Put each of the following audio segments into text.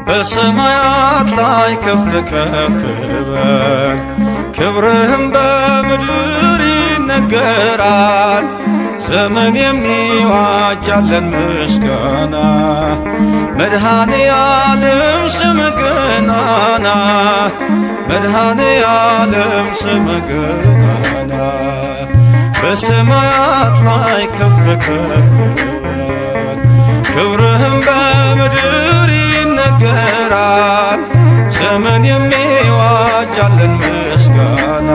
በሰማያት ላይ ከፍ ከፍ በል ክብርህም በምድር ይነገራል። ዘመን የሚዋጃለን ምስጋና መድኃኔ ዓለም ስምህ ገናና መድኃኔ ዓለም ስምህ ገናና በሰማያት ላይ ከፍ ከፍ በል ክብርህም በምድር ይነገራል። ዘመን የሚዋጃለን ምስጋና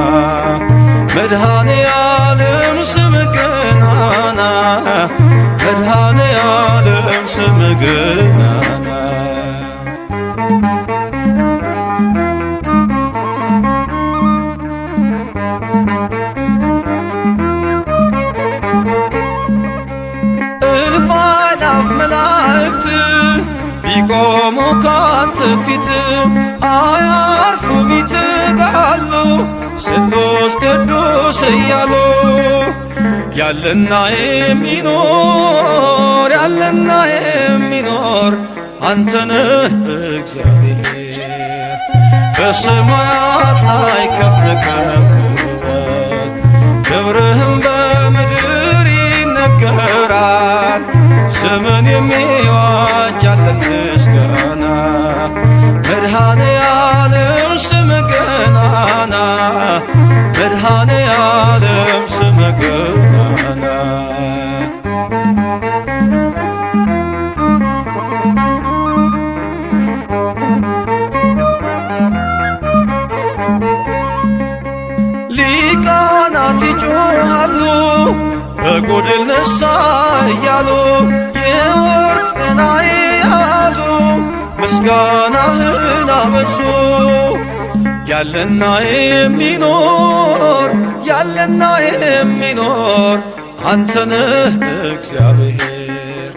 መድኃኔ ዓለም ስምህ ገናና መድኃኔ ዓለም ስምህ ገናና እልፍ አእላፍ መላእክት ቢቆሙ ካንተ ፊት አያርፉም ይትጋሉ ስሉስ ቅዱስ እያሉ ያለና የሚኖር ያለና የሚኖር አንተነህ እግዚአብሔር በሰማያት ላይ ከፍ ከፍ በል ክብርህም በምድር ይነገራል። ዘመን የሚዋጃለን ምስጋና መድኃኔ ዓለም ስምህ ገናና መድኃኔ ዓለም ስምህ ገናና ሊቃናት ይጮኻሉ በጎድል ነሣ እያሉ የወርቅ ጽና የያዙ ምስጋናህን አበዙ። ያለና የሚኖር ያለና የሚኖር አንተነህ እግዚአብሔር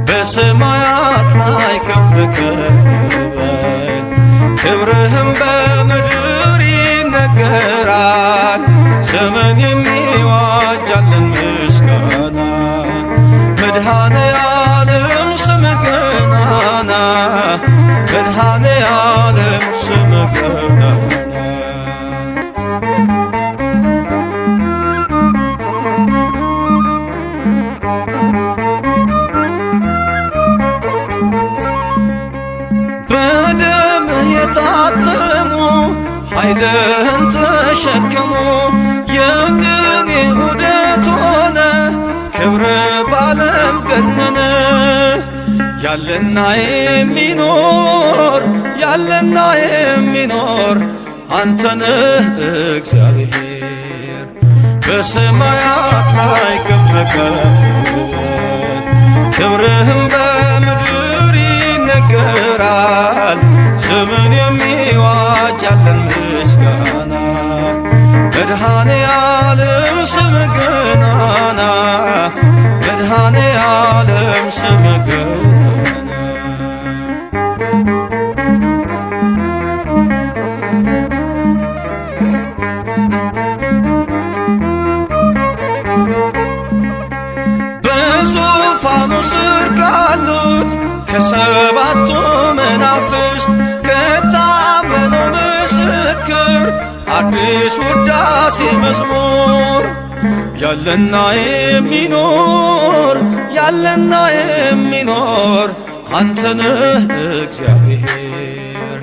በሰማያት ላይ ከፍ ከፍ በል ክብርህም በምድር ይነገራል። ዘመን የሚዋጃለን ምስጋና መድኃኔ ዓለም ስምህ ገናና መድኃኔ ዓለም ስምህ ገናና በደምህ የታተሙ ኃይልህን ተሸከሙ የቅኔ ዑደት ሆነ ክብር ባለም ገነነ ያለና የሚኖር ያለና የሚኖር አንተነህ እግዚአብሔር በሰማያት ላይ ከፍ ከፍ በል ክብርህም በምድር ይነገራል። ዘመን የሚዋጃለን ምስጋና መድኃኔ ዓለም ስምህ ገናና መድኃኔ ዓለም ስምህ ገናና በዙፋኑ ስር ካሉት ከሰባቱ መናፍስት ከታመነው ምስክር አዲስ ውዳሴ መዝሙር ያለና የሚኖር ያለና የሚኖር አንተነህ እግዚአብሔር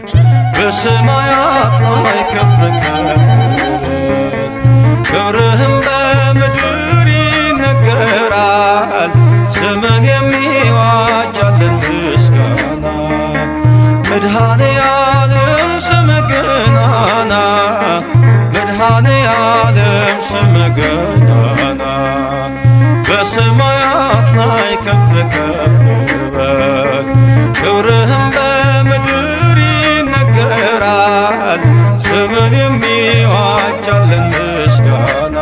በሰማያት ላይ ከፍ ከፍ በል ክብርህም በምድር ይነገራል። ዘመን የሚዋጃለን ምስጋና መድኃኔ ዓለም ስምህ ገናና መድኃኔ ዓለም ስምህ ገናና በሰማያት ላይ ከፍ ከፍ በል ክብርህም በምድር ይነገራል። ዘመን የሚዋጃለን ምስጋና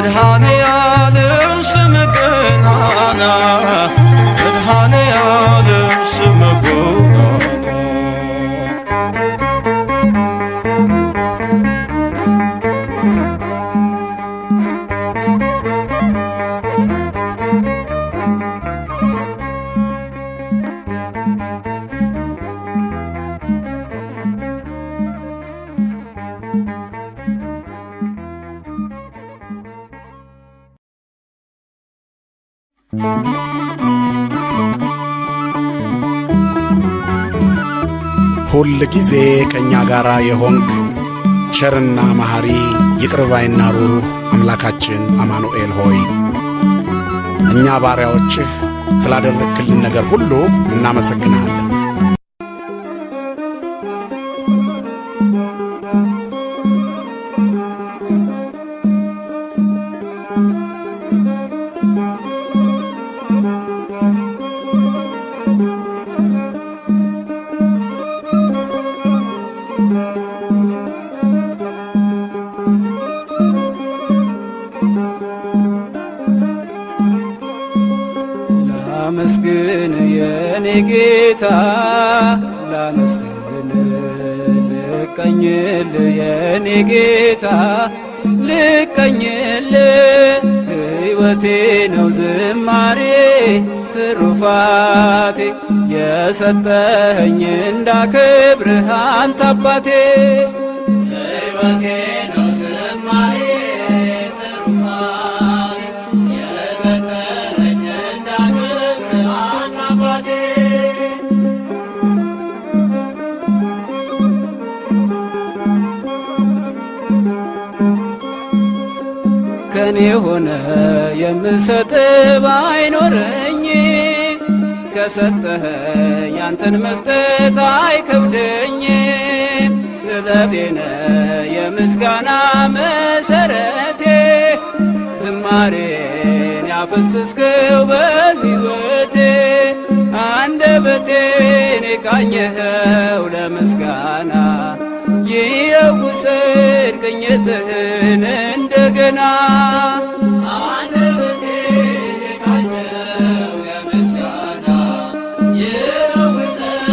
መድኃኔዓለም ስምህ ገናና መድኃኔዓለም ስምህ ገናና ሁል ጊዜ ከእኛ ጋር የሆንክ ቸርና መሐሪ ይቅር ባይና ሩሩህ አምላካችን አማኑኤል ሆይ እኛ ባሪያዎችህ ስላደረግክልን ነገር ሁሉ እናመሰግንሃለን። ላመስግን የኔ ጌታ ላመስግን ልቀኝል የኔ ጌታ ልቀኝል ሕይወቴ ነው ዝማሬ ትሩፋቴ የሰጠኸኝ እንዳከብርህ አንተ አባቴ ሕይወቴ ነው ዝማሬ ትሩፋቴ የሰጠኸኝ እንዳከብርህ አንተ አባቴ ከኔ ሆነ የምሰጥ ባይኖረኝ ከሰጠኸኝ ያንተን መስጠት አይከብደኝ ጥበቤነ የምስጋና መሰረቴ ዝማሬን ያፈሰስከው በሕይወቴ አንደበቴን የቃኘኸው ለምስጋና ይየውሰድ ቅኝትህን እንደገና አንደበቴን የቃኘኸው ለምስጋና ይየውሰድ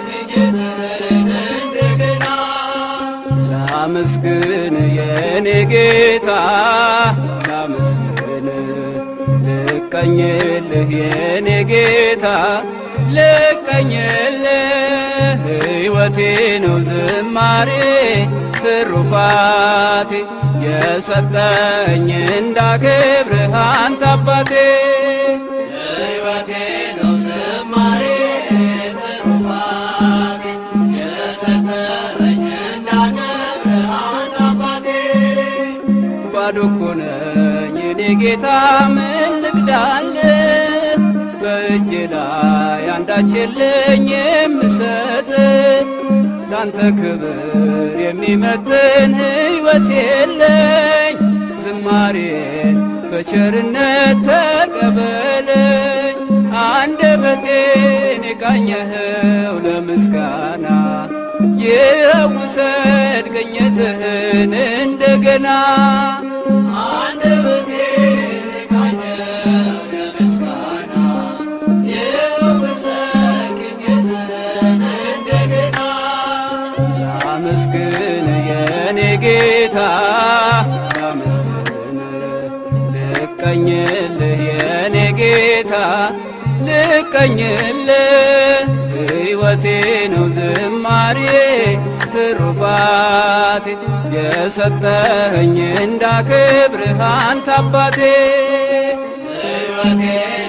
ቅኝትህን እንደገና ላመስግን የኔ ጌታ ላመስግን ልቀኝልህ የኔ ጌታ ልቀኝልህ ሕይወቴ ነው ዝማሬ ትሩፋቴ የሰጠኝ እንዳከብርህ አንተ አባቴ ሕይወቴ ነው ዝማሬ ትሩፋቴ የሰጠኝ እንዳከብርህ አንተ አባቴ ባዶ እኮ ነኝ እኔ ጌታ ምን ልክዳልህ በእጄ ላይ አንዳች የለኝ የምሰጥ ላንተ ክብር የሚመጥን ሕይወት የለኝ ዝማሬን በቸርነት ተቀበለኝ አንደበቴን የቃኘኸው ለምስጋና ይውሰድ ቅኝትህን እንደገና አንደበቴን የቃኘኸው ለምስጋና ይውሰድ ቅኝትህን እንደገና ላመስግን የኔ ጌታ ላመስግን ልቀኝልህ የኔ ጌታ ልቀኝልህ ሕይወቴ ነው ዝማሬ ትሩፋቴ የሰጠኸኝ እንዳከብርህ አንተ አባቴ ሕይወቴ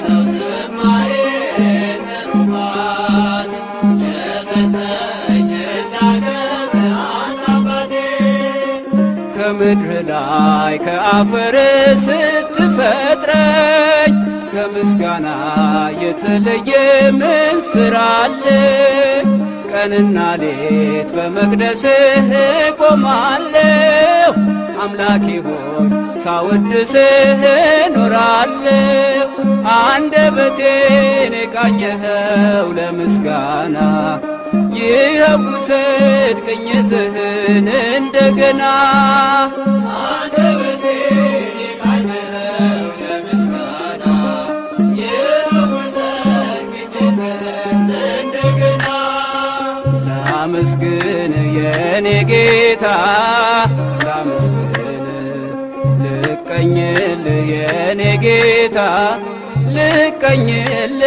ነው ዝማሬ ትሩፋቴ የሰጠኸኝ እንዳከብርህ አንተ አባቴ ከምድር ላይ ከአፈር ስትፈጥረኝ ከምስጋና የተለየ ምን ሥራ አለ? ቀንና ሌት በመቅደስህ ቆማለሁ አምላኬ ሆይ ሳወድስህ ኖራለሁ አንደበቴን የቃኘኸው ለምስጋና ይውሰድ ቅኝትህን እንደገና አንደበቴን የቃኘኸው ልቀኝልህ የኔ ጌታ ልቀኝልህ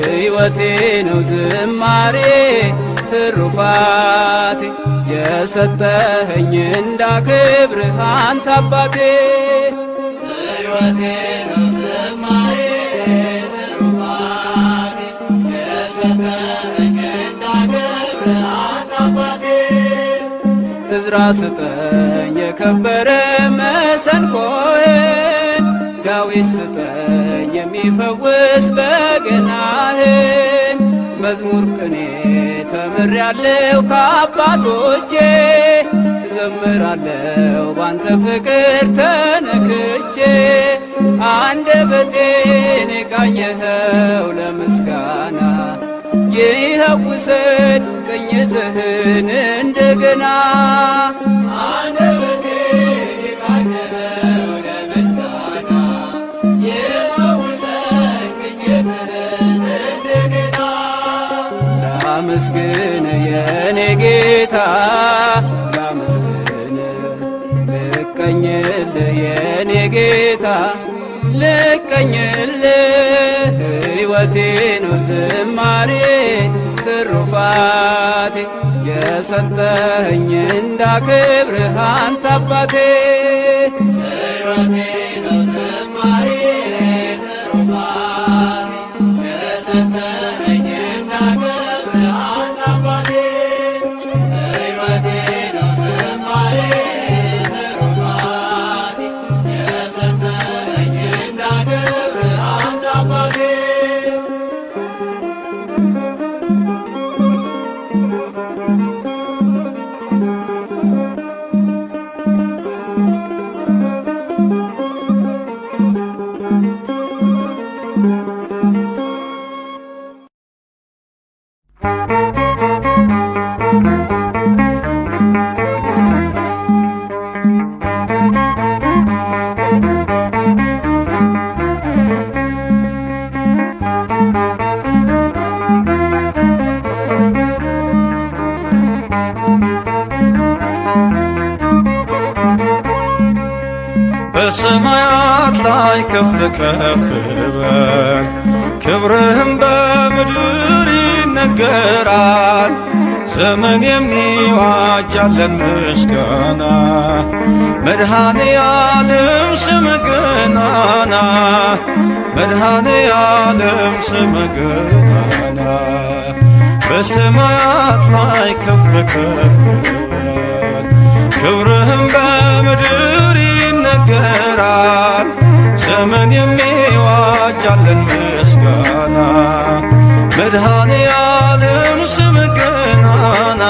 ሕይወቴ ነው ዝማሬ ትሩፋቴ የሰጠኸኝ እንዳከብርህ አንተ አባቴ ሕይወቴ ነው ዝማሬ ትሩፋቴ የሰጠኸኝ እንዳከብርህ አንተ አባቴ ዕዝራ ስጠኝ የከበረ መሰንቆህን ዳዊት ስጠኝ የሚፈውስ በገናህን መዝሙር ቅኔ ተምሬአለሁ ከአባቶቼ እዘምራለሁ ባንተ ፍቅር ተነክቼ አንደበቴን የቃኘኸው ለምስጋና ይኸው ውሰድ ቅኝትህን እንደገና አንደበቴን የቃኘኸው ለምስጋና ይኸው ውሰድ ቅኝትህን እንደገና ላመስግን የኔ ጌታ ላመስግን ልቀኝልህ የኔ ጌታ ልቀኝልህ ሕይወቴ ነው ዝማሬ ትሩፋቴ የሰጠኸኝ እንዳከብርህ አንተ አባቴ ሕይወቴ ነው ዝማሬ ትሩፋቴ የሰጠኸኝ እንዳከብርህ አንተ አባቴ ሕይወቴ ነው ዝማሬ ትሩፋቴ የሰጠኸኝ እንዳከብርህ አንተ አባቴ በሰማያት ላይ ከፍ ከፍ በል ክብርህም በምድር ይነገራል። ዘመን የሚዋጃለን ምስጋና መድኃኔ ዓለም ስምህ ገናና መድኃኔ ዓለም ስምህ ገናና በሰማያት ላይ ከፍ ከፍ በል ክብርህም በምድር ይነገራል። ዘመን የሚዋጃለን ምስጋና መድኃኔ ዓለም ስምህ ገናና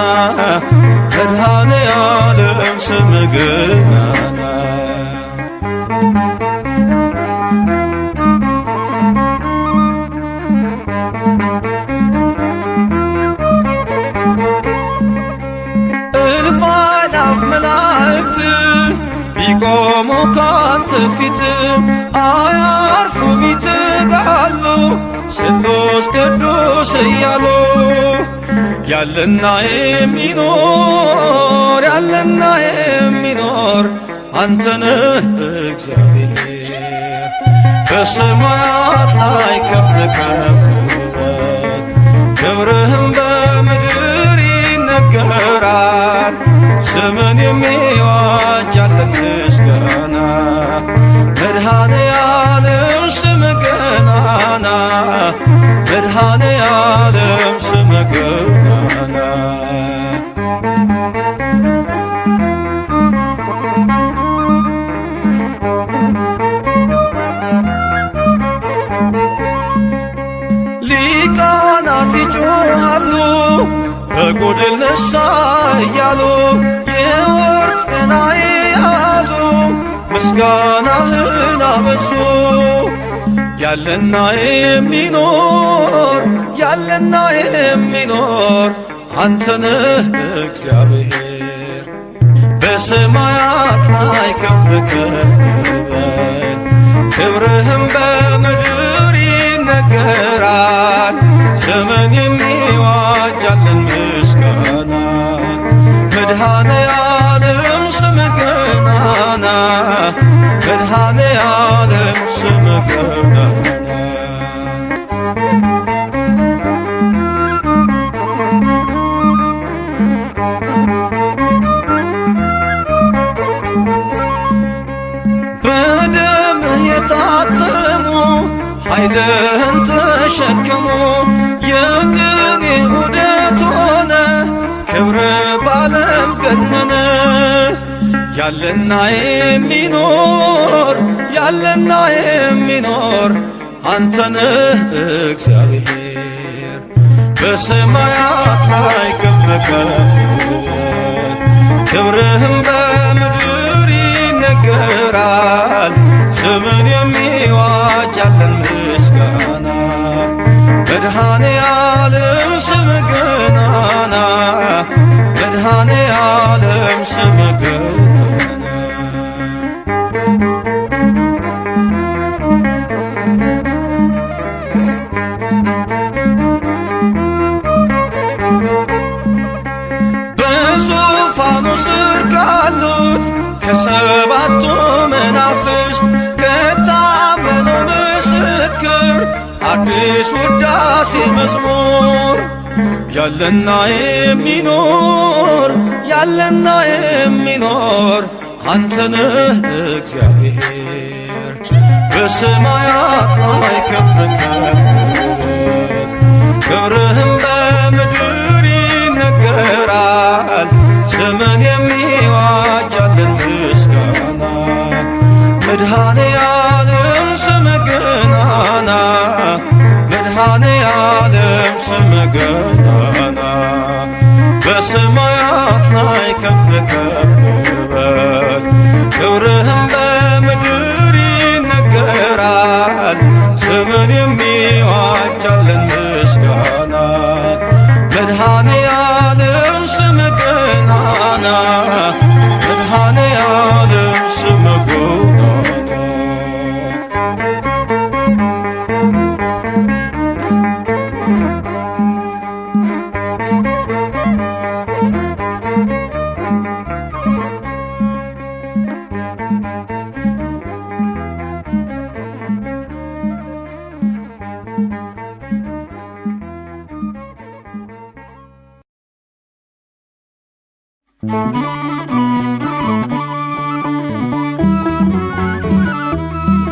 መድኃኔ ዓለም ስምህ ገናና እልፍ አእላፍ መላእክት ቢቆሙ ካንተ ፊት አያርፉም ይትጋሉ ስሉስ ቅዱስ እያሉ ያለና የሚኖር ያለና የሚኖር አንተነህ እግዚአብሔር በሰማያት ላይ ከፍ ከፍ በል ክብርህም በምድር ይነገራል። ዘመን የሚዋጃለን ምስጋና መድኃኔ ዓለም ስምህ ገናና መድኃኔ ዓለም ስምህ ገናና ሊቃናት ይጮኻሉ በጎድል ነሣ እያሉ የወርቅ ጽና የያዙ ምስጋናህን አበዙ ያለና የሚኖር ያለና የሚኖር አንተነህ እግዚአብሔር በሰማያት ላይ ከፍ ከፍ በል ክብርህም በምድር ይነገራል። ዘመን የሚዋጃለን ምስጋና መድኃኔ ዓለም ስምህ ገናና መድኃኔ ዓለም ስምህ ገናና በደምህ የታተሙ ኃይልህን ተሸከሙ የቅኔ ዑደት ሆነ ክብር ባለም ገነነ ያለና የሚኖር አንተነህ እግዚአብሔር በሰማያት ላይ ከፍ ከፍ ክብርህም በምድር ይነገራል ስምን የሚዋጅ ያለን ምስጋና መድኃኔ ዓለም ስምህ ገናና መድኃኔ ዓለም ስምህ ገናና በዙፋኑ ስር ካሉት ከሰባቱ መናፍስት ከታመነው ምስክር አዲስ ውዳሴ መዝሙር ያለና የሚኖር አንተነህ እግዚአብሔር በሰማያት ላይ ከፍ ከፍ ክብርህም በምድር ይነገራል ዘመን የሚዋጅ ያለን ምስጋና መድኃኔ ዓለም ስምህ ገናና መድኃኔ ዓለም ስምህ ገናና በሰማያት ላይ ከፍ ከፍ በል ክብርህም በምድር ይነገራል ዘመን የሚዋጅ ያለን ምስጋና መድኃኔ ዓለም ስምህ ገናና መድኃኔ ዓለም ስምህ ገናና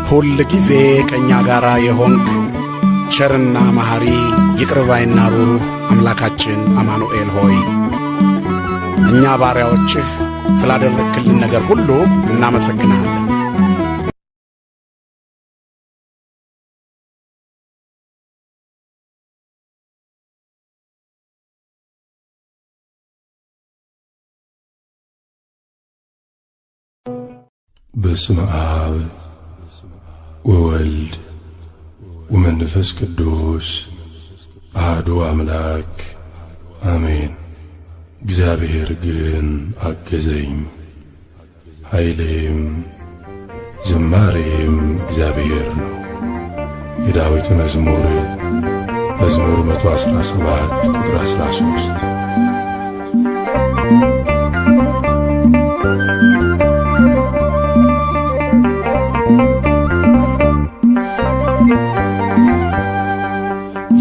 ሁል ጊዜ ከእኛ ጋር የሆንክ ቸርና መሐሪ ይቅር ባይና ሩሩህ አምላካችን አማኑኤል ሆይ እኛ ባሪያዎችህ ስላደረግክልን ነገር ሁሉ እናመሰግንሃለን። በስመ አብ ወወልድ ወመንፈስ ቅዱስ አሐዱ አምላክ አሜን። እግዚአብሔር ግን አገዘኝ፣ ኃይሌም ዝማሬም እግዚአብሔር ነው። የዳዊት መዝሙር 117 ቁጥር 13።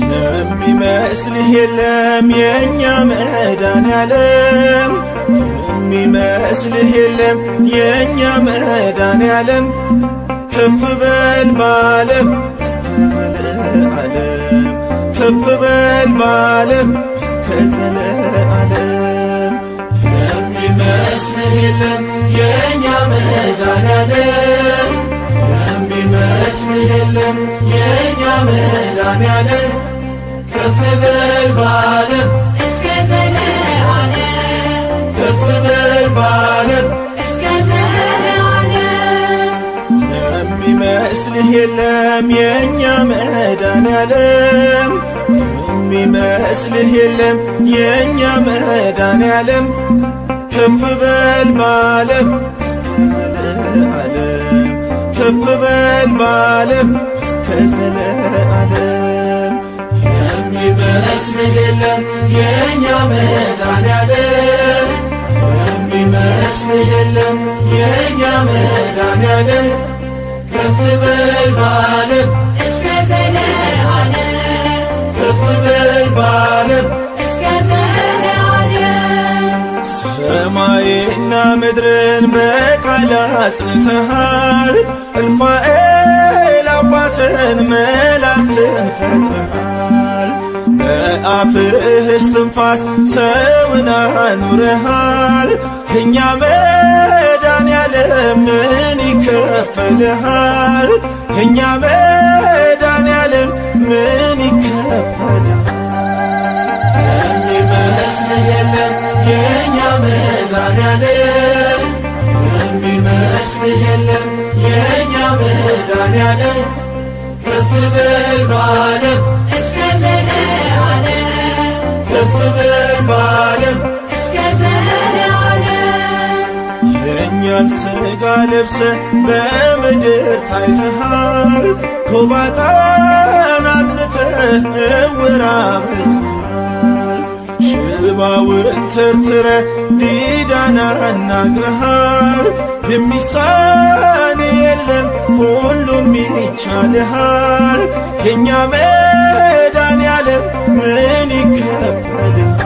የሚመስልህ የለም የእኛ መድኃኔዓለም፣ የሚመስልህ የለም የእኛ መድኃኔዓለም። ከፍ በል በዓለም እስከ ዘለዓለም፣ ከፍ በል በዓለም እስከ ዘለዓለም። የሚመስልህ የለም የእኛ መድኃኔዓለም፣ የሚመስልህ የለም የእኛ መድኃኔዓለም። ከፍ በል በዓለም እስከ ዘለዓለም፣ ከፍ በል በዓለም እስከ ዘለዓለም። የሚመስልህ የለም የእኛ መድኃኔዓለም፣ የሚመስልህ የለም የእኛ መድኃኔዓለም። ከፍ በል በዓለም እስከ ዘለዓለም፣ ከፍ በል በዓለም እስከ ዘለዓለም። የሚመስልህ የለም የእኛ መድኃኔዓለም፣ የሚመስልህ የለም የእኛ መድኃኔዓለም። በዓለም እስከ ዘለዓለም ከፍ በል በዓለም እስከ ዘለዓለም። ሰማይና ምድርን በቃል አጽንተሃል፣ እልፍ አእላፋትን መላእክትን ፈጥረሃል። በአፍህ እስትንፋስ ሰውን አኑረሃል። እኛ መድኃኔዓለም ምን ይከፈልሃል? እኛ መድኃኔዓለም ምን ይከፈልሃል? የሚመስልህ የለም የእኛ መድኃኔዓለም፣ የሚመስልህ የለም የእኛ መድኃኔዓለም ከፍ በል በዓለም እስከ ዘለዓለም ከፍ በል በዓለም እስከ ዘለዓለም። የእኛን ሥጋ ለብሰ በምድር ታይተሃል፣ ጎባጣን አቅንተህ ዕውር አብርተሃል። ሽባውን ተርትረ ዲዳን አናግረሃል። የሚሳን የለም ሁሉም ይቻልሃል። የእኛ መድኃኔዓለም ምን ይከፈልሃል?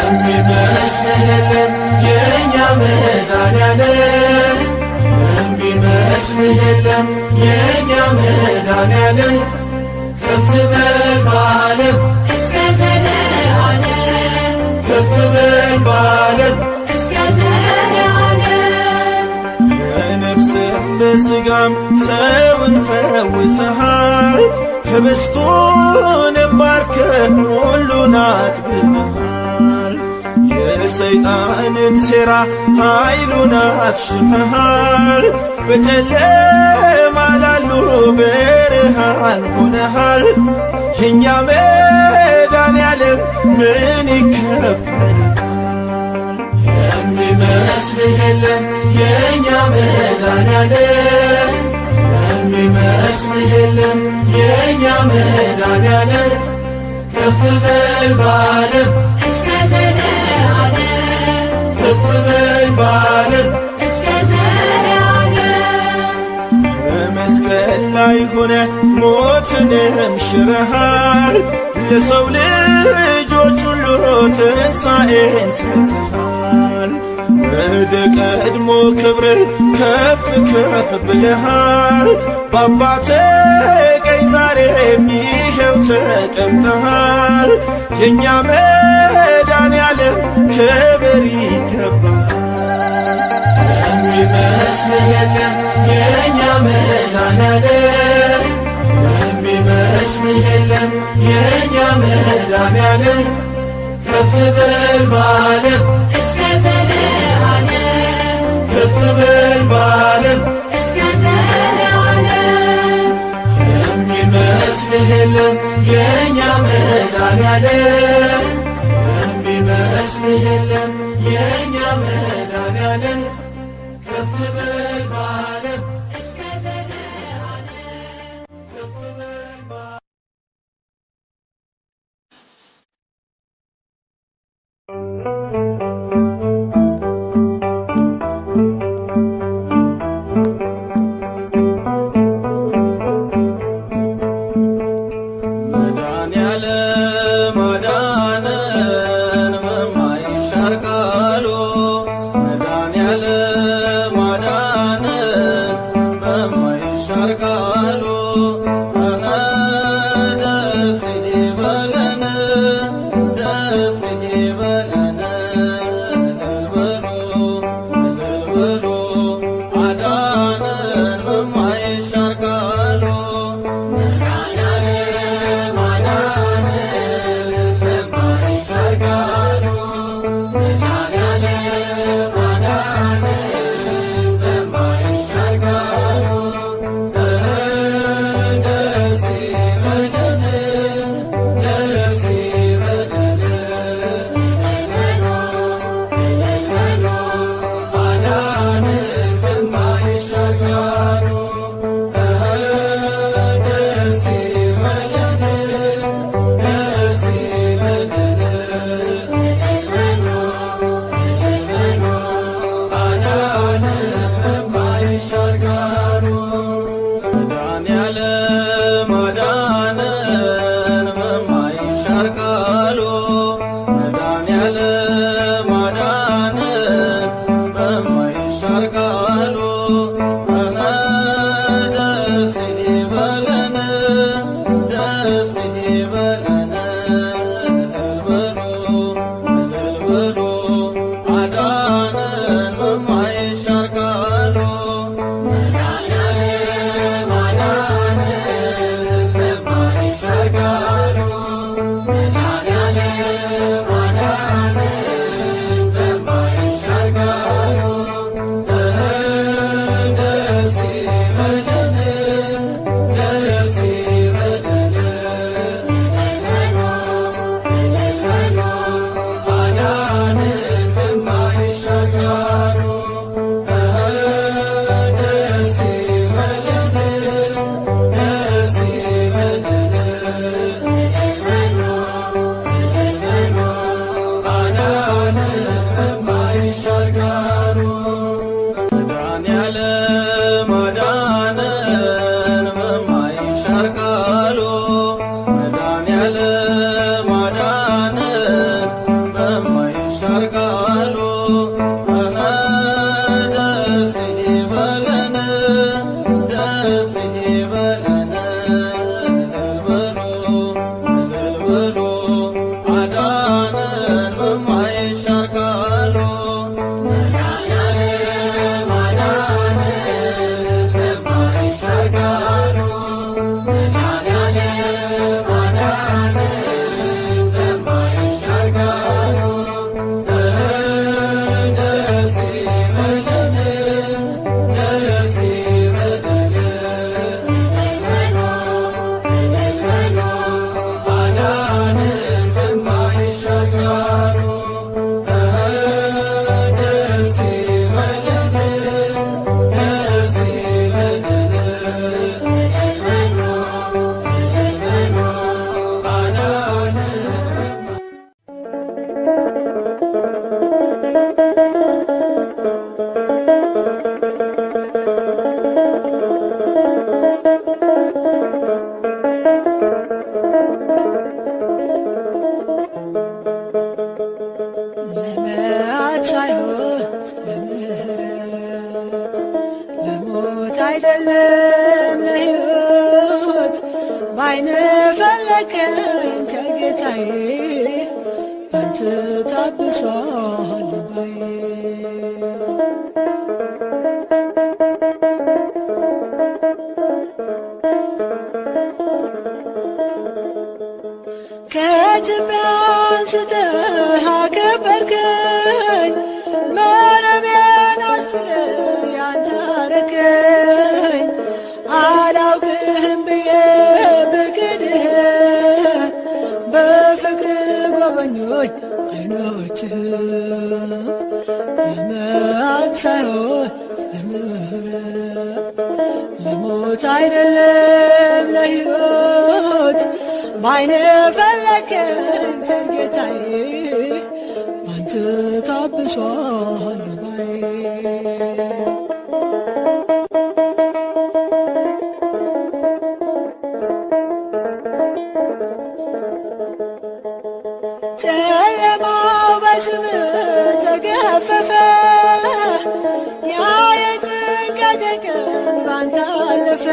የሚመስልህ የለም የእኛ መድኃኔዓለም፣ የሚመስልህ የለም የእኛ መድኃኔዓለም ከፍ በል በዓለም እስከ ዘለዓለም ከፍ በል በዓለም እስከ ዘለዓለም። በነፍስም በሥጋም ሰውን ፈውሰሃል፣ ኅብስቱንም ባርከህ ሁሉን አጥግበሃል። የሰይጣንን ሴራ ኃይሉን አክሽፈሃል፣ በጨለማ ላሉ ብርሃን ሆነሃል። የእኛ መድኃኔዓለም ምን ይከፈልሃል? የሚመስልህ የለም የእኛ መድኃኔዓለም፣ የሚመስልህ የለም የእኛ መድኃኔዓለም ከፍ በል በዓለም እስከ ዘለዓለም ከፍ በል በዓለም እስከ ዘለዓለም። በመስቀል ላይ ሆነ ሞትንም ሽረሃል፣ ለሰው ልጆች ሁሉ ትንሣኤን ሰጥተሃል። ወደ ቀድሞ ክብርህ ከፍ ከፍ ብለሃል፣ በአባትህ ቀኝ ዛሬም ይኸው ተቀምጠሃል። የእኛ መድኃኔዓለም ክብር ይገባሃል። የሚመስልህ የለም የእኛ መድኃኔዓለም፣ የሚመስልህ የለም የእኛ መድኃኔዓለም ከፍ በል በዓለም እስከ ዘለዓለም ከፍ በል በዓለም እስከ ዘለዓለም። የሚመስልህ የለም የእኛ መድኃኔዓለም፣ የሚመስልህ የለም የእኛ መድኃኔዓለም ከፍ በል በዓለም እስከ ዘለዓለም ከፍ በል በዓለም መድኃኔዓለም አዳነን በማይሻር አይደለም ለሕይወት ባይነ ፈለከኝ ቸር ጌታዬ ባንተ ታብሷል ልባዬ። ከትቢያ አንስተህ አከበርከኝ መረቤን አስጥለህ ያንተ አረከኝ። አላውቅህም ብዬ ብክድህ በፍቅር ጎበኞች ዓይኖችህ ለመዓት ሳይሆን ለምሕረት ለሞት አይደለም ለሕይወት ባይነ ፈለከኝ ቸር ጌታዬ ባንተ ታብሷል ልባዬ። ጨለማው በስምህ ተገፈፈ ያ የጭንቀት ቀን ባንተ አለፈ።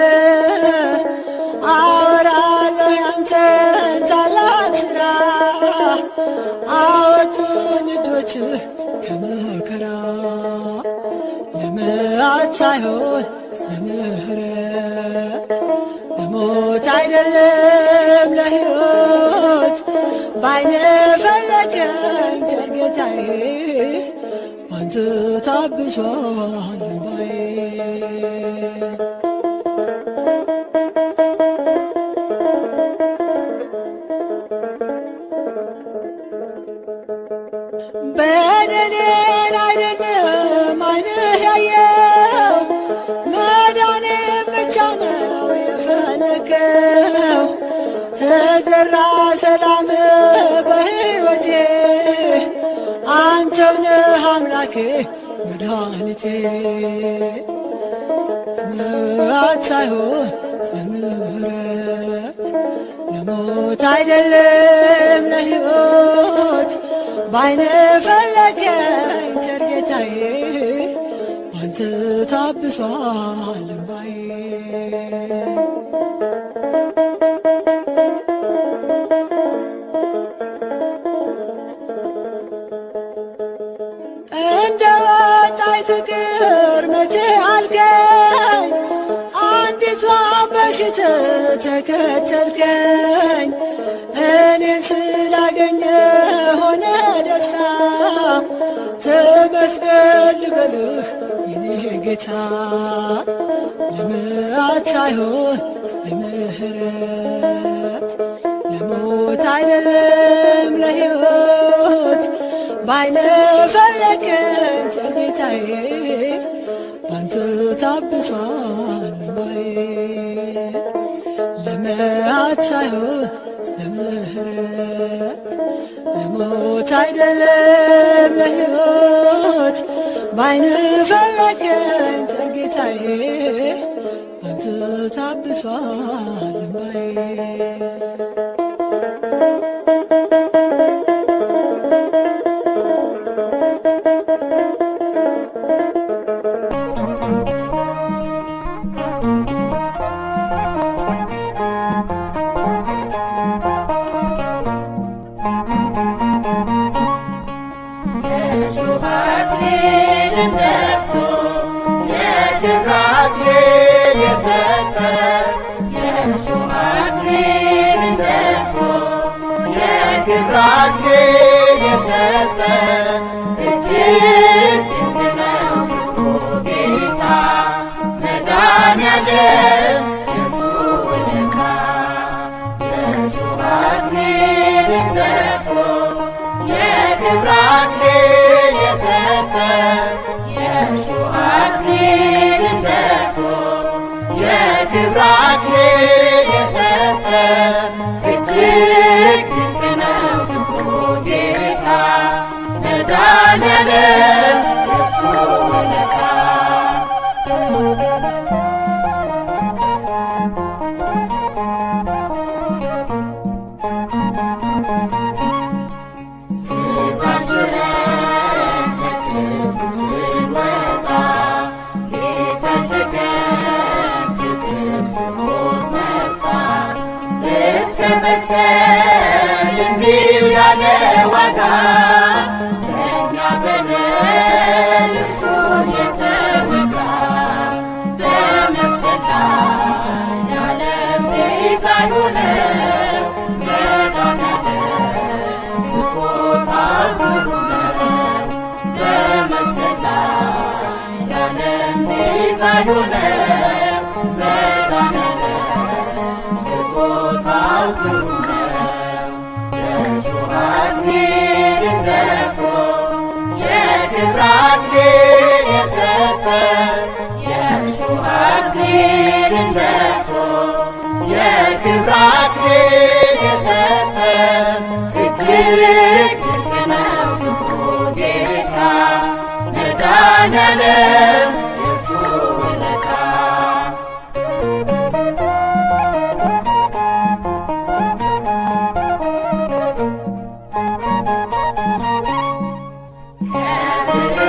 አወራለሁ ያንተን ታላቅ ሥራ አወጡኝ እጆችህ ከመከራ ለመዓት ሳይሆን ለምሕረት ለሞት አይደለም ለሕይወት ባይነ ፈለከኝ ቸር ጌታዬ ባንተ ታብሷል ልባዬ። በደሌን አይደለም ዓይንህ ያየው መዳኔን ብቻ ነው የፈለከው። ተዘራ ሰላም በሕይወቴ አንተው ነህ አምላኬ መድኃኒቴ። ለመዓት ሳይሆን ለምሕረት ለሞት አይደለም ለሕይወት ባይነ ፈለከኝ ቸር ጌታዬ ባንተ ታብሷል ልባዬ። እንደ ወጣች ትቅር መቼ አልከኝ አንዲቷን በሽታ ተከተልከኝ። እኔን ስላገኘ ሆነ ደስታ ተመስገን ልበልህ የኔ ጌታ። ለመዓት ሳይሆን ለምሕረት ለሞት አይደለም ለሕይወት ባይነ ፈለከኝ ቸር ጌታዬ ባንተ ታብሷል ልባዬ። ለመዓት ሳይሆን ለምሕረት ለሞት አይደለም ለሕይወት ባይነ ፈለከኝ ቸር ጌታዬ ባንተ ታብሷል ልባዬ። ክብራችን የሰጠ እጅግ ድንቅ ነው ፍቅሩ ጌታ መድኃኔዓለም የእርሱ ውለታ። የእሾህ አክሊልን ደፍቶ የክብር አክሊል የሰጠ የእሾህ አክሊልን ደፍቶ የክብር አክሊል የሰጠ እጅግ ድንቅ ነው ፍቅሩ ጌታ መድኃኔዓለም የእርሱ ውለታ። ስንወጣ ሊፈልገን መስቀል እንዲሁ ያለ ዋጋ ለእኛ በደል እርሱን የተወጋ በመስቀል ላይ የዓለም ቤዛ የሆነ መድኃኔዓለም ስጦታው ግሩም ነው። በመስቀል ላይ የዓለም ቤዛ የሆነ መድኃኔዓለም ስጦታው ግሩም ነው። የእሾህ አክሊልን ደፍቶ የክብር አክሊል የሰጠን የእሾህ አክሊልን ደፍቶ የክብር አክሊል የሰጠን እጅግ ድንቅ ነው ፍቅሩ ጌታ መድኃኔዓለም የእርሱ ውለታ።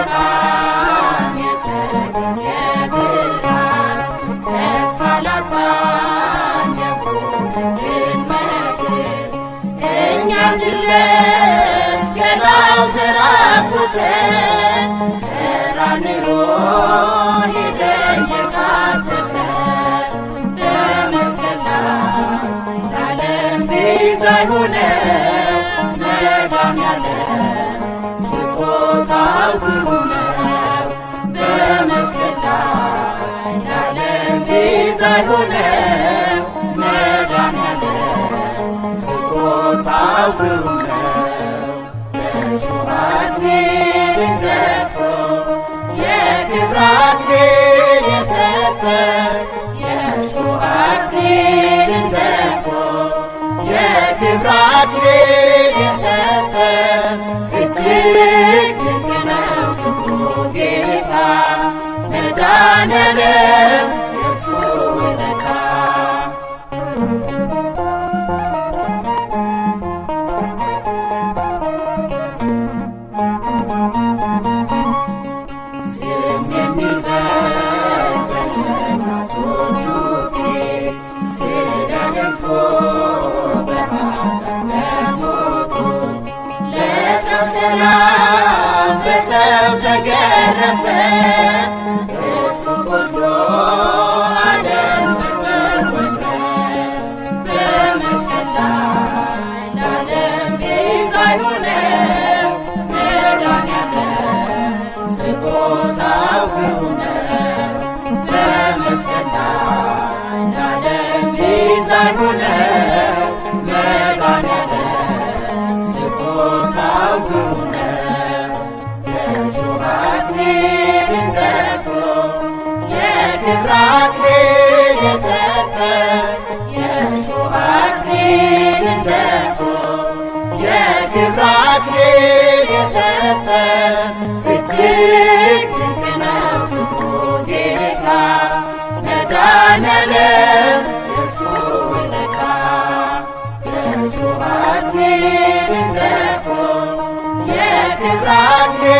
ከብርሃን የተገኘ ብርሃን ተስፋ ላጣን የሆነልን መክር እኛም ድረስ ገላው ተራቁተን ቀራንዮ ሄደን የካተተን በመስቀል ላይ ለዓለም ቤዛ የሆነው መድኃኔዓለም ስጦታው ግሩም ነው። በመስቀል ላይ ለዓለም ቤዛ የሆነው መድኃኔዓለም ስጦታው ግሩም ነው። የእሾህ አክሊልን ደፍቶ የክብር አክሊል የሰጠን የእሾህ አክሊልን ደፍቶ የክብር አክሊል የሰጠን እጅግ ድንቅ ነው ፍቅሩ ጌታ መድኃኔዓለም የእርሱ ውለታ። ዝም የሚል በሸማቾቹ ፊት ስለ ሕዝቡ በኃጢአት በሞቱት ለሰው ሰላም በሰው ተገረፈ እርሱ ቆስሎ ዓለም ተፈወሰ። በመስቀል ላይ ለዓለም ቤዛ የሆነው መድኃኔዓለም ስጦታው ግሩም ነው። በመስቀል ላይ ለዓለም ቤዛ የሆነው መድኃኔዓለም ስጦታው ግሩም ነው። የእሾህ አክሊልን ደፍቶ የክብር አክሊል የሰጠን የእሾህ አክሊልን ደፍቶ የክብር አክሊል የሰጠን እጅግ ድንቅ ነው ፍቅሩ ጌታ መድኃኔዓለም የእርሱ ውለታ። የእሾህ አክሊልን ደፍቶ የክብር አክሊል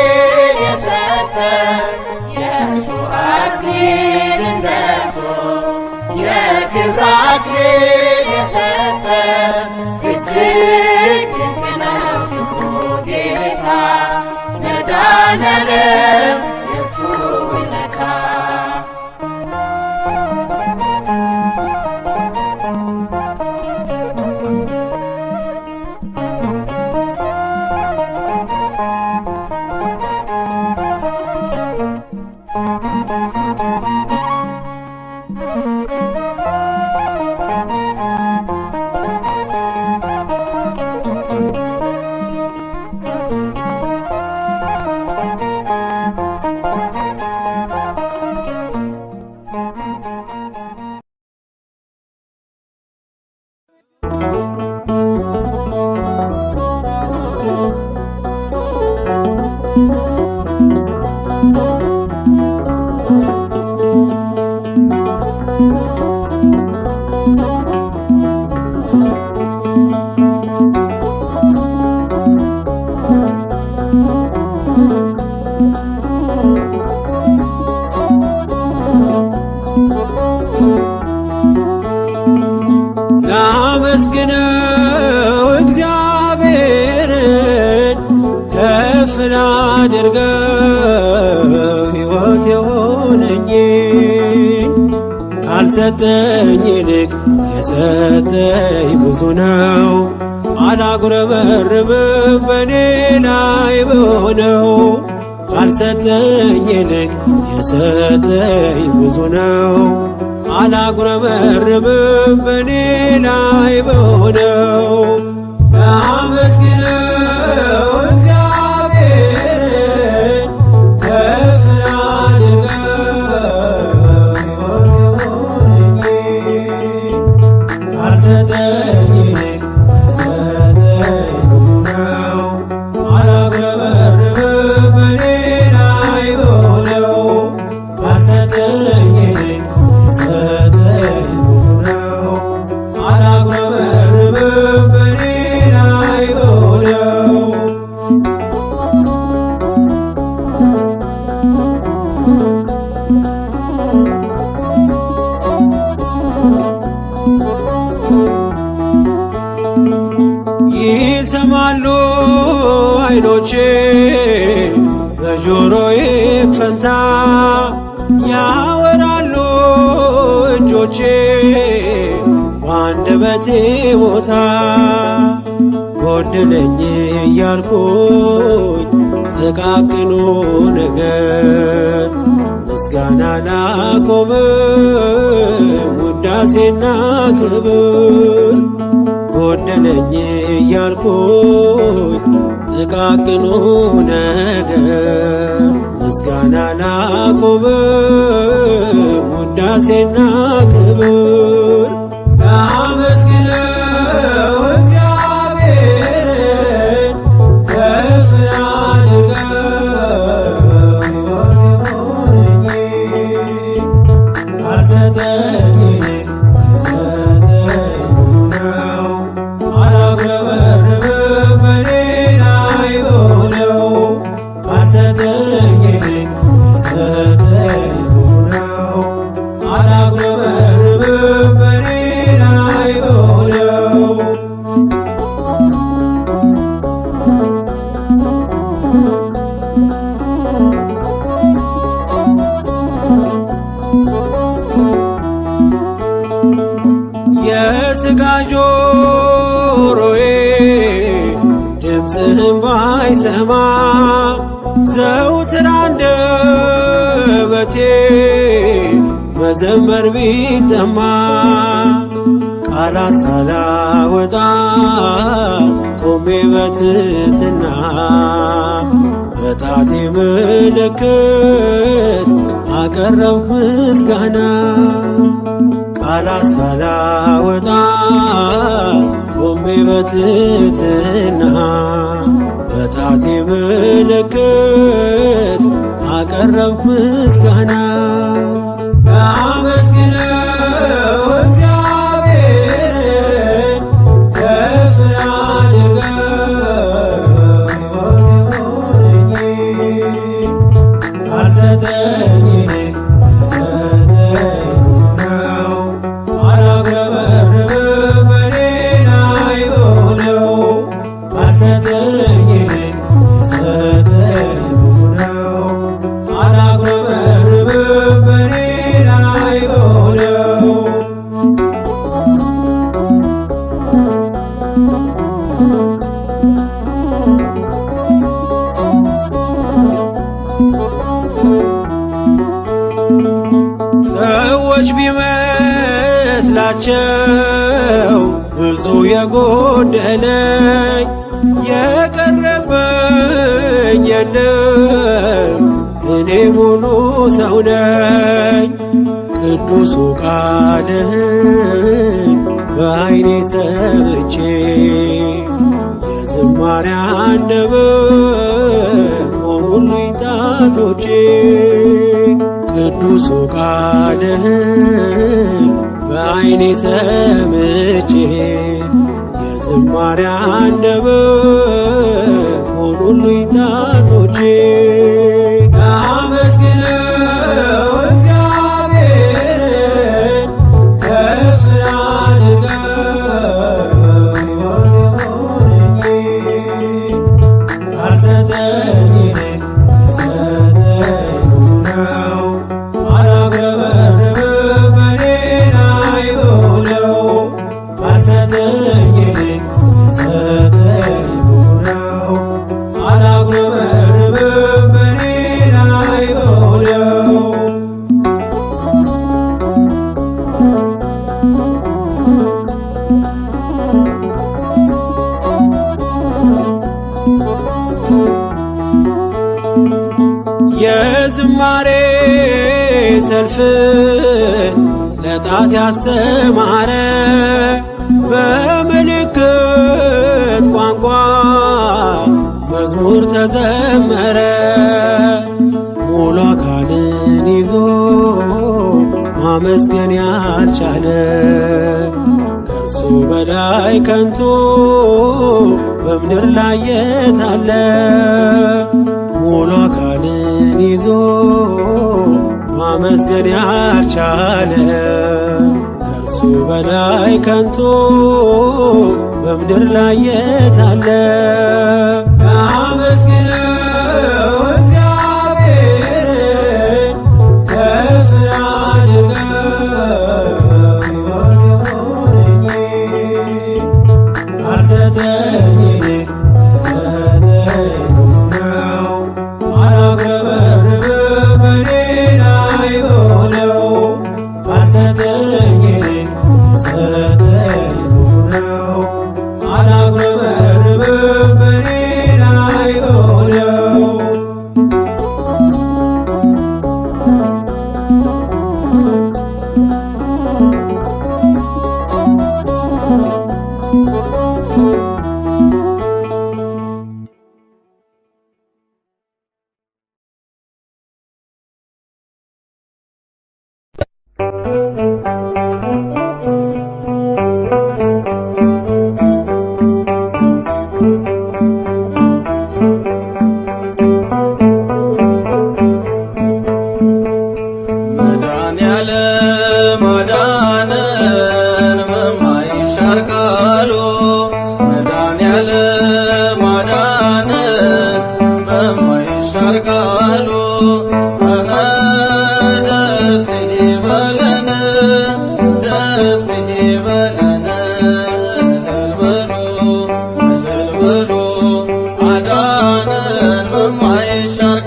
የሰጠን የእሾህ አክሊልን ደፍቶ የክብር አክሊል የሰጠን እጅግ ድንቅ ነው ፍቅሩ ጌታ መድኃኔዓለም የእርሱ ውለታ። Thank you. ላመስግነው እግዚአብሔርን ከፍ ላድርገው ሕይወት የሆነኝን ካልሰጠኝ ይልቅ የሰጠኝ ብዙ ነው። አላጉረመርምም በኔ ላይ በሆነው ካልሰጠኝ ይልቅ የሰጠኝ ብዙ ነው። አላጉረመርምም በኔ ላይ በሆነው ላመስግነው እግዚአብሔርን ከፍ ላድርገው ሕይወት የሆነኝን ካልሰጠኝ ይልቅ የሰጠኝ ብዙ ነው። አላጉረመርምም በኔ ላይ በሆነው ካልሰጠኝ ይልቅ የሰጠኝ ብዙ ነው። አላጉረመርምም በኔ ላይ በሆነው ይሰማሉ ዓይኖቼ በጆሮዬ ፈንታ ያወራሉ እጆቼ በአንደበቴ ቦታ ጎደለኝ እያልኩኝ ጥቃቅኑ ነገር ምስጋና ላቆምም ውዳሴና ክብር ጎደለኝ እያልኩኝ ጥቃቅኑ ነገር ምስጋና ላቆምም ውዳሴና ክብር ላመስግነው እግዚአብሔርን ከፍ ላድርገው ሕይወት የሆነኝን ካልሰጠኝ ይልቅ የሰጠኝ ብዙ ነው። አላጉረመርምም በኔ ላይ በሆነው ካልሰጠኝ ይልቅ የሰጠኝ ብዙ ነው። አላጉረመርምም በኔ ላይ በሆነው የሥጋ ጆሮዬ ድምፅህን ባይሰማ ዘውትር አንደበቴ መዘመር ቢጠማ ቃላት ሳላወጣ ቆሜ በትሕትና በጣቴ ምልክት አቀረብኩ ምስጋና ቃላት ሳላወጣ ቆሜ በትሕትና በጣቴ ምልክት አቀረብኩ ምስጋና ላመስግነው እግዚአብሔርን ከፍ ላድርገው ሕይወት የሆነኝን ካልሰጠኝ ይልቅ የሰጠኝ ብዙ ነው። አላጉረመርምም በኔ ላይ በሆነው ካልሰጠኝ ይልቅ የሰጠኝ ብዙ ነው። አላጉረመርምም በኔ ላይ በሆነው ሰዎች ቢመስላቸው ብዙ የጎደለኝ የቀረበኝ የለም እኔ ሙሉ ሰው ነኝ። ቅዱሱ ቃልህን በዓይኔ ሰምቼ የዝማሬ አንደበት ሆኑልኝ ጣቶቼ ቅዱሱ ቃልህን በዓይኔ ሰምቼ የዝማሬ አንደበት ሆኑልኝ ጣቶቼ ላመስግነው እግዚአብሔርን ከፍ ላድርገው በዝማሬ ሰልፍን ለጣት ያስተማረ በምልክት ቋንቋ መዝሙር ተዘመረ። ሙሉ አካልን ይዞ ማመስገን ያልቻለ ከእርሱ በላይ ከንቱ በምድር ላይ የት አለ? ሙሉ አካልን ይዞ ማመስገን ያልቻለ ከእርሱ በላይ ከንቱ በምድር ላይ የት አለ? አመስግነው እግዚአብሔርን ከፍ አድርገው ሕይወት የሆነኝ ካልሰጠኝ ይልቅ ከሰጠኝ ብዙ ነው። አላጉረመርምም በኔ ላይ በሆነው ካልሰጠኝ ይልቅ ከሰጠኝ ብዙ ነው። አላጉረመርምም በኔ ላይ በሆነው መድኃኔዓለም አዳነን በማይሻር ቃሉ መድኃኔዓለም አዳነን በማይሻር ቃሉ ደስ ይበለን ደስ ይበለን እልል በሉ አዳነን በማይሻር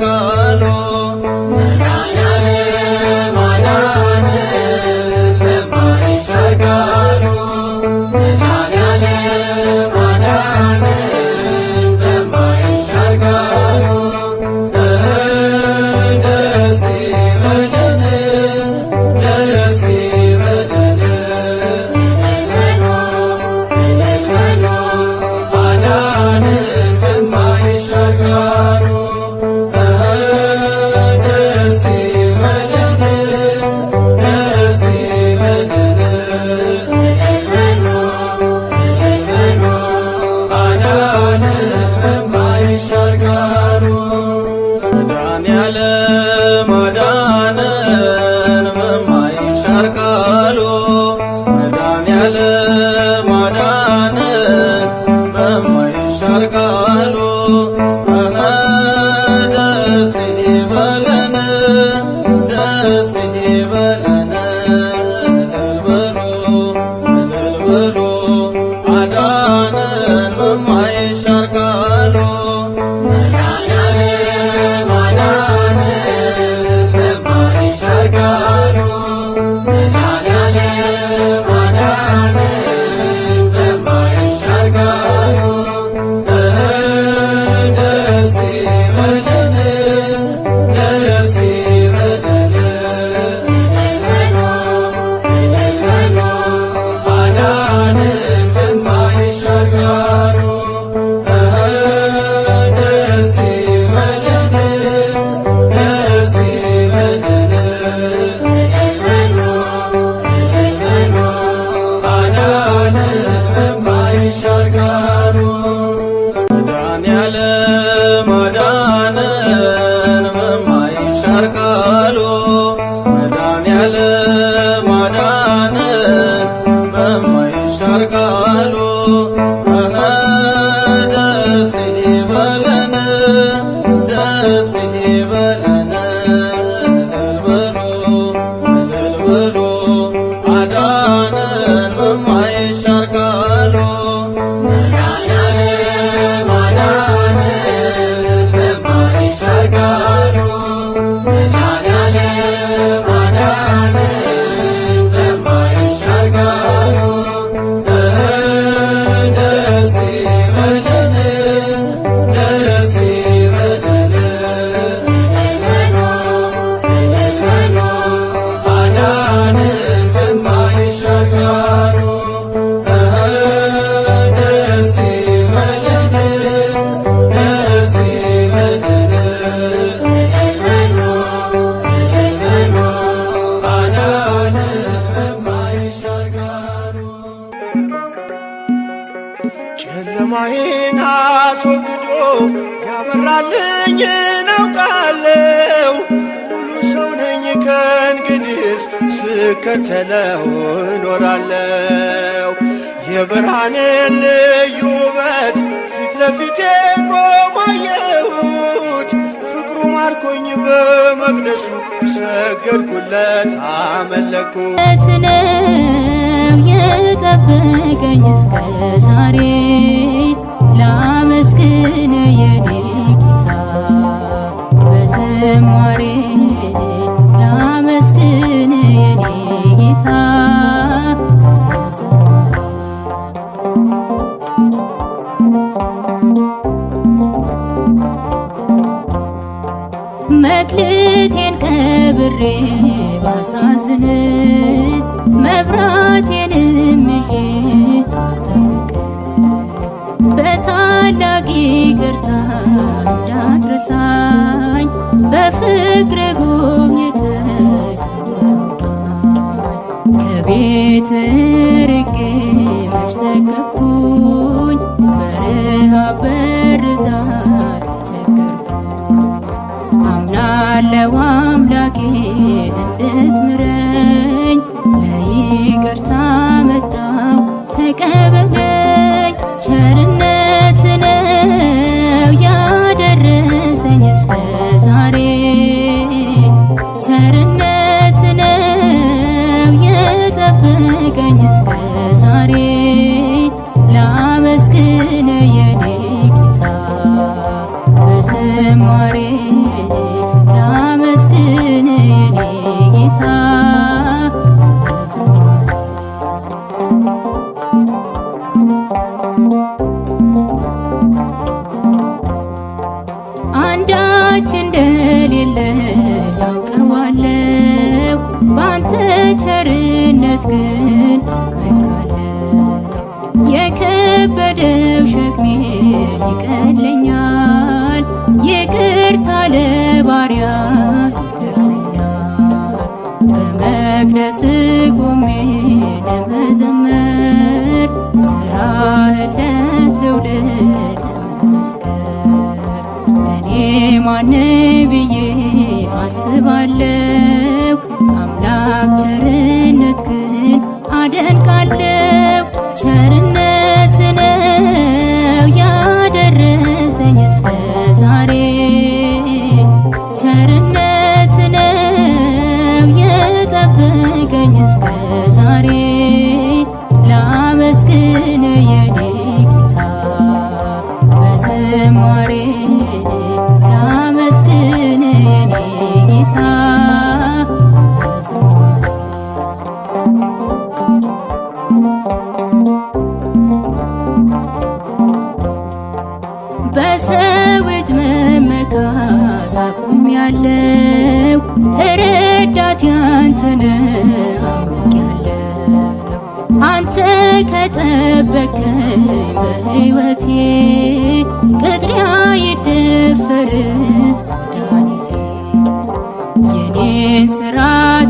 ቃሉ መድኃኔዓለም አዳነን በማይሻር ቃሉ መድኃኔዓለም አዳነን በማይሻር ቃሉ ደስ ይበለን ደስ ይበለን እልል በሉ አዳነን በማይሻር ቃሉ መድኃኔዓለም አዳነን በማይሻር ቃሉ መድኃኔዓለም አዳነን በማይሻር ቃሉ ደስ ይበለን ደስ ይበለን እልል በሉ አዳነን በማይሻር ቃሉ ጨለማዬን አስወግዶ ያበራልኝን አውቃለሁ። ሙሉ ሰው ነኝ ከእንግዲህስ ስከተለው እኖራለሁ። የብርሃንን ልዩ ውበት ፊት ለፊቴ ቆሞ አየሁት። ፍቅሩ ማርኮኝ በመቅደሱ ሰገድኩለት አመለኩት። ነው የጠበቀኝ እስከ ዛሬ ላመስግን የኔ ጌታ በዝማሬ ላመስግን የኔ ጌታ በዝማሬ መክሊቴን ቀብሬ ባሳዝን መብራቴንም ይዤ አልጠብቅ በታላቅ ይቅርታ እንዳትረሳኝ በፍቅር ጎብኝተህ ከሞት አውጣኝ። ከቤት ርቄ መች ጠገብኩኝ በረሃብ በርዛት ተቸገርኩኝ። አምናለሁ አምላኬ እንድትምረኝ ለይቅርታ መጣሁ ተቀበለኝ። ቸርነት ነው ያደረሰኝ እስከ ዛሬ ቸርነት ነው የጠበቀኝ እስከ ዛሬ ላመስግን የኔ ጌታ በዝማሬ ላመስግን የኔ ጌታ በዝማሬ አንዳች እንደሌለ ያውቀዋለሁ ባንተ ቸርነት ግን እመካለሁ። የከበደው ሸክሜ ይቀለኛል ይቅርታ ለባሪያ ይደርሰኛል። በመቅደስ ቆሜ ለመዘመር ስራህን ለትውልድ ለመመስከር እኔ ማን ብዬ አስባለሁ አምላክ ቸርነት ግን አደንቃለሁ። ቸርነት ነው ያደረሰኝ እስከ ዛሬ ቸርነት ነው የጠበቀኝ እስከ ዛሬ ላመስግን የኔ ጌታ በዝማሬ ላመስግን የኔ ጌታ በዝማሬ በሰው እጅ መመካት አቁሜያለሁ ረዳቴ አንተ ነህ አውቄያለሁ። አንተ ከጠበቅከኝ በሕይወቴ ቅጥሬ አይደፈርም መድኃኒቴ። የኔን ሥራ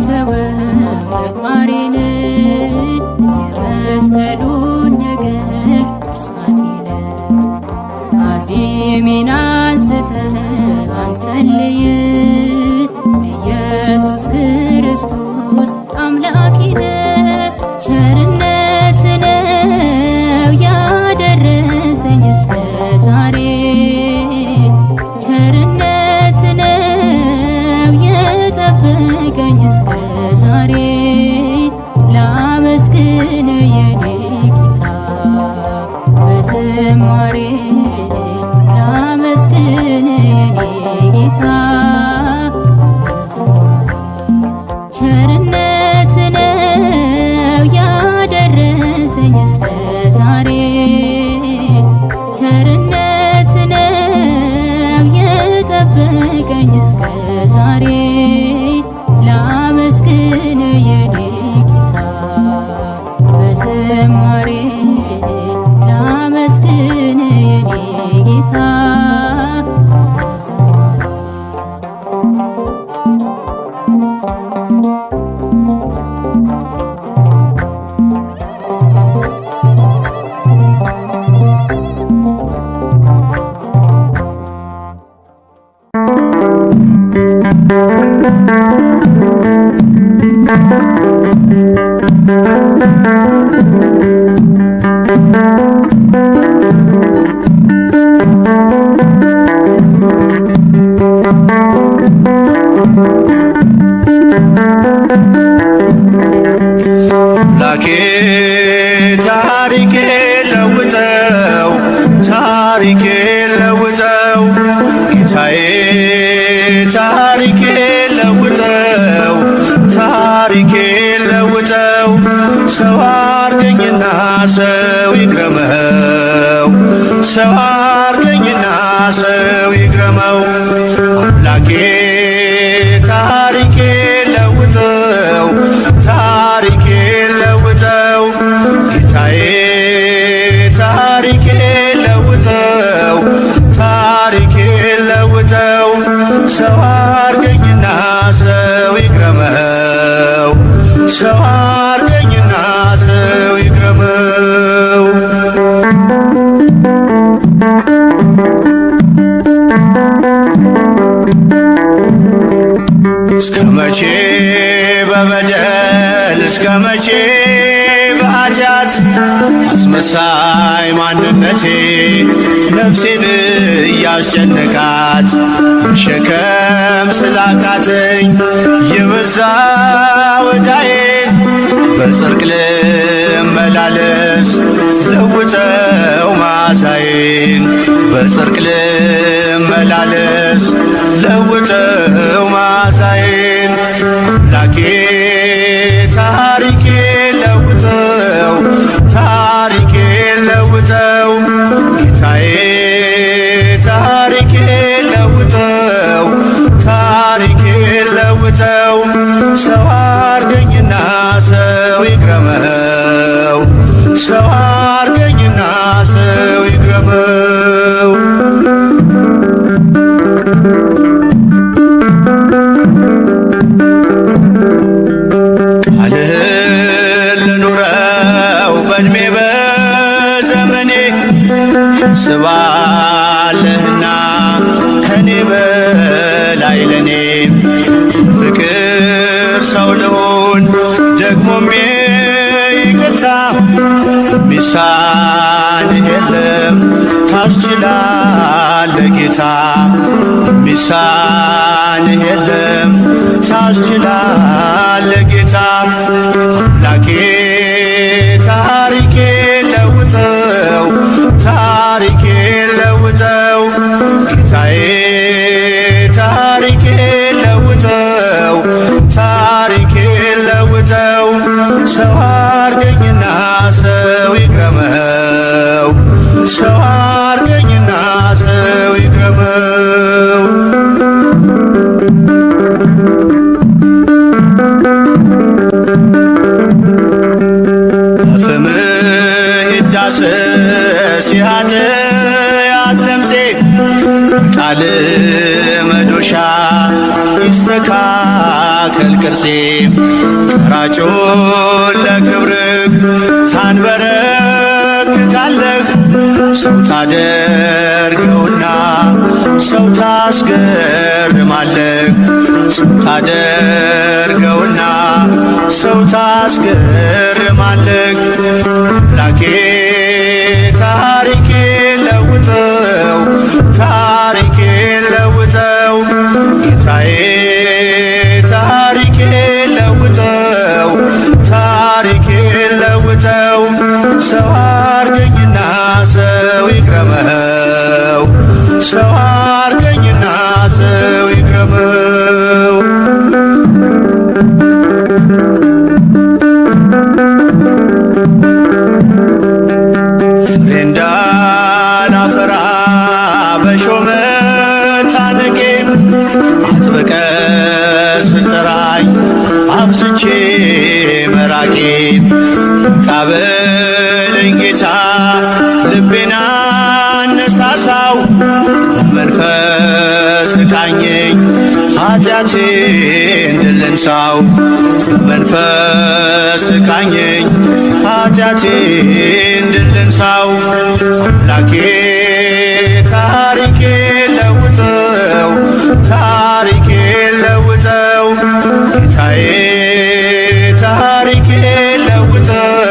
ተወው ተግባሬን የመስቀሉን ነገር እርሳቴን አዜሜን አንስተህ አንተን ልይ ኢየሱስ ክርስቶስ አምላኬ ነህ። ቸርነት ነው ያደረሰኝ እስከ ዛሬ ቸርነት ነው የጠበቀኝ እስከ ዛሬ ላመስግን የኔ ጌታ በዝማሬ ላመስግን የኔ ጌታ በዝማሬ ቸርነት ነው ያደረሰኝ እስከ ዛሬ ቸርነት ነው የጠበቀኝ እስከ ዛሬ ላመስግን የኔ ጌታ በዝማሬ ላመስግን የኔ ጌታ በዝማሬ አምላኬ ታሪኬ ለውጠው ታሪኬ ለውጠው ጌታዬ ታሪኬ ለውጠው ታሪኬ ለውጠው ሰው አርገኝና ሰው ይግረመው ሰው አርገኝና ሰው ይግረመው አምላኬ ታሪኬ ለውጠው ታሪኬ ለውጠው ጌታዬ ታሪኬ ለውጠው ታሪኬ ለውጠው ሰው አርገኝና ሰው ይግረመው ሰው አርገኝና ሰው ይግረመው እስከ መቼ በበደል እስከ መቼ በኃጢአት አስመሳይ ማንነቴ ነፍሴን እያስጨነቃት መሸከም ስላቃተኝ የበዛ ወዳዬን በጽድቅ ልመላለስ ለውጠው መዓዛዬን በጽድቅ ልመላለስ ለውጠው መዓዛዬን አምላኬ ታሪኬ ለውጠው ታሪኬ ለውጠው ጌታዬ ታሪኬ ለውጠው ታሪኬ ለውጠው ሰው አርገኝና ሰው ይግረመው ሰው አርገኝና ሰው ይግረመው ቃልህን ልኑረው በዕድሜ በዘመኔ ታስባለህና ከኔ በላይ ለኔ ፍቅር ሰው ልሁን ደግሞም ይቅርታ ሚሳንህ የለም ታስችላለህ ጌታ ሚሳንህ የለም ታስችላለህ ጌታ አምላኬ ታሪኬ ለውጠው ታሪኬ ለውጠው ጌታዬ ታሪኬ ለውጠው ታሪኬ ለውጠው ሰው አርገኝና ሰው ይግረመው ሰው አርገኝና ሰው ይግረመው በፍምህ ይዳሰስ የኃጢአት ለምሴ ቃል መዶሻ ይስተካከል ቅርጼ ቀራጩን ለክብርህ ታንበረክካለህ ሰው ታደርገውና ሰው ታስገርማለህ ሰው ታደርገውና ሰው ታስገርማለህ አምላኬ ታሪኬ ለውጠው ታሪኬ ለውጠው ጌታዬ ታሪኬ ለውጠው ታሪኬ ለውጠው ሰው አርገኝና ሰው ይግረመው ሰው አርገኝና ሰው ይግረመው ፍሬ እንዳላፈራ በሾመ ታነቄ አጥብቀ ስጠራኝ አብዝቼ መራቄ ቃበለኝ ጌታ ልቤና አነሳሳው በመንፈስ ቃኘኝ ኃጢአቴን ድል እንሳው በመንፈስ ቃኘኝ ኃጢአቴን ድል እንሳው አምላኬ ታሪኬ ለውጠው ታሪኬ ለውጠው ጌታዬ ታሪኬ ለውጠው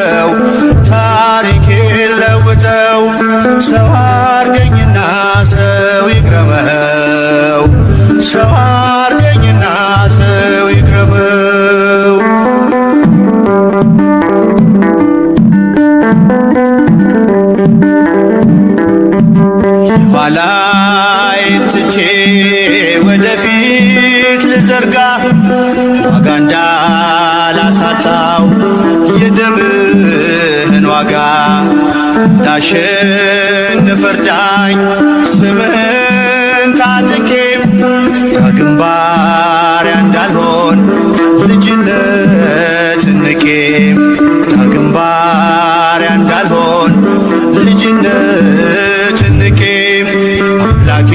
ዋጋ እንዳሸንፍ እርዳኝ ስምህን ታጥቄም ዳግም ባሪያ እንዳልሆን ልጅነት ንቄም ዳግም ባሪያ እንዳልሆን ልጅነት ንቄም አምላኬ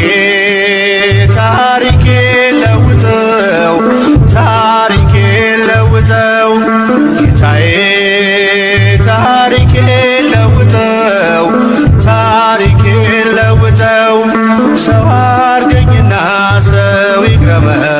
ታሪኬ ለውጠው ታሪኬ ለውጠው ጌታዬ ታሪኬ ለውጠው ታሪኬ ለውጠው ሰው አርገኝና ሰው ይግረመው